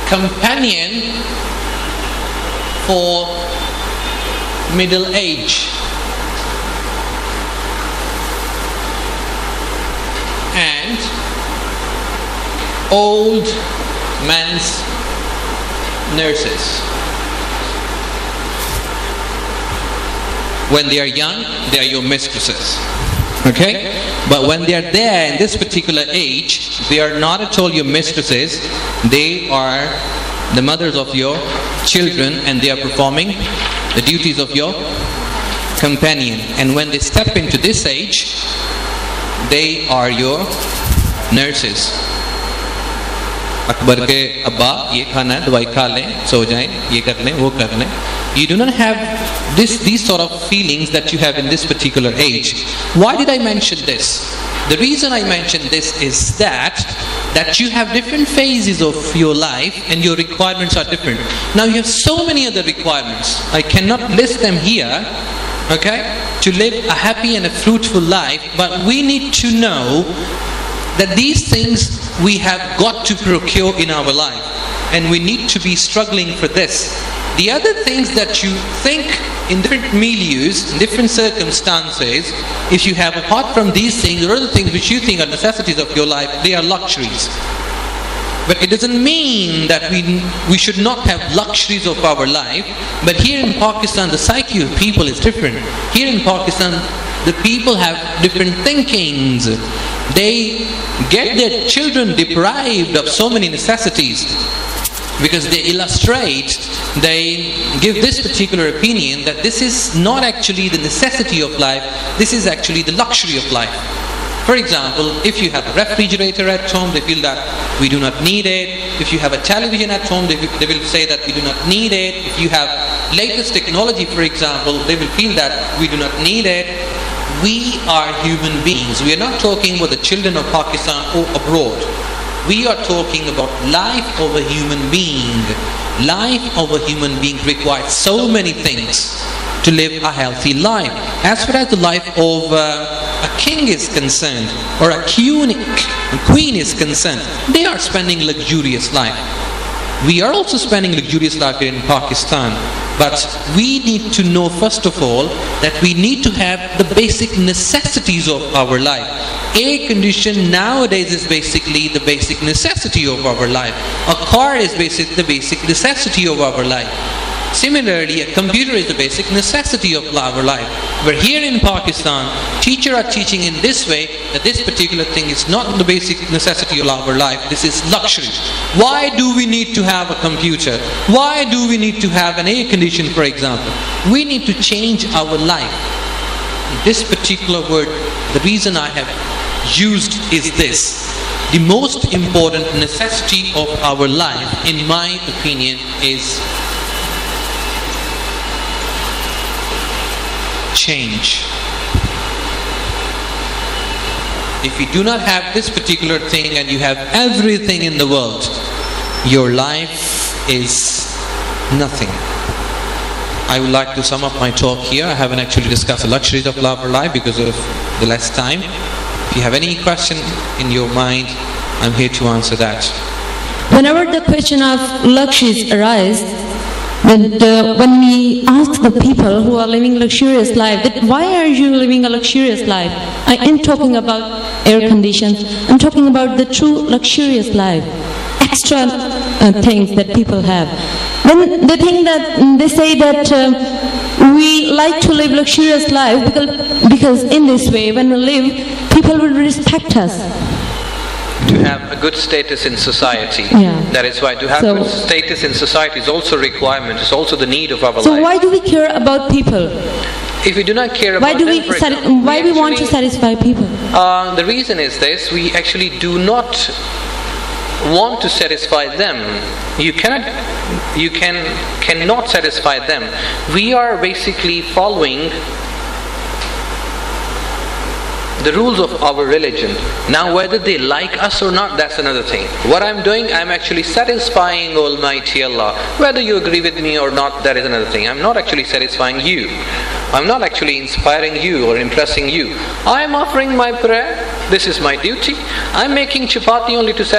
companion for middle age, and old men's nurses. When they are young, they are your mistresses. Okay? But when they are there in this particular age, they are not at all your mistresses. They are the mothers of your children, and they are performing the duties of your companion. And when they step into this age, they are your nurses. Akbar के अब्बा ये खाना है, दवाई खा लें, सो जाएं, ये कर लें, वो कर लें. You do not have these sort of feelings that you have in this particular age. Why did I mention this? The reason I mention this is that you have different phases of your life and your requirements are different. Now you have so many other requirements. I cannot list them here, okay, to live a happy and a fruitful life, but we need to know that these things we have got to procure in our life, and we need to be struggling for this. The other things that you think in different milieus, in different circumstances, if you have, apart from these things, or other things which you think are necessities of your life, they are luxuries. But it doesn't mean that we should not have luxuries of our life. But here in Pakistan, the psyche of people is different. Here in Pakistan, the people have different thinkings. They get their children deprived of so many necessities because they illustrate, they give this particular opinion that this is not actually the necessity of life, this is actually the luxury of life. For example, if you have a refrigerator at home, they feel that we do not need it. If you have a television at home, they will say that we do not need it. If you have latest technology, for example, they will feel that we do not need it. We are human beings. We are not talking about the children of Pakistan or abroad. We are talking about life of a human being. Life of a human being requires so many things to live a healthy life. As far as the life of a king is concerned, or a queen is concerned, they are spending luxurious life. We are also spending luxurious life here in Pakistan. But we need to know, first of all, that we need to have the basic necessities of our life. Air condition nowadays is basically the basic necessity of our life. A car is the basic necessity of our life. Similarly, a computer is the basic necessity of our life. But here in Pakistan, teachers are teaching in this way that this particular thing is not the basic necessity of our life. This is luxury. Why do we need to have a computer? Why do we need to have an air conditioner, for example? We need to change our life. This particular word, the reason I have used is this. The most important necessity of our life, in my opinion, is change. If you do not have this particular thing and you have everything in the world, your life is nothing. I would like to sum up my talk here. I haven't actually discussed the luxuries of our life because of the less time. If you have any question in your mind, I'm here to answer that. Whenever the question of luxuries arise, when we ask the people who are living luxurious life, that why are you living a luxurious life? I am talking about air conditions. I'm talking about the true luxurious life, extra things that people have. Then they think that they say that we like to live luxurious life because in this way, when we live, people will respect us. To have a good status in society. Yeah. That is why to have good status in society is also a requirement. It's also the need of our life. So why do we care about people? If we do not care about why we want to satisfy people? The reason is this: we actually do not want to satisfy them. You cannot satisfy them. We are basically following the rules of our religion. Now whether they like us or not, that's another thing. What I'm doing, I'm actually satisfying Almighty Allah. Whether you agree with me or not, that is another thing. I'm not actually satisfying you. I'm not actually inspiring you or impressing you. I'm offering my prayer. This is my duty. I'm making chapati only to satisfy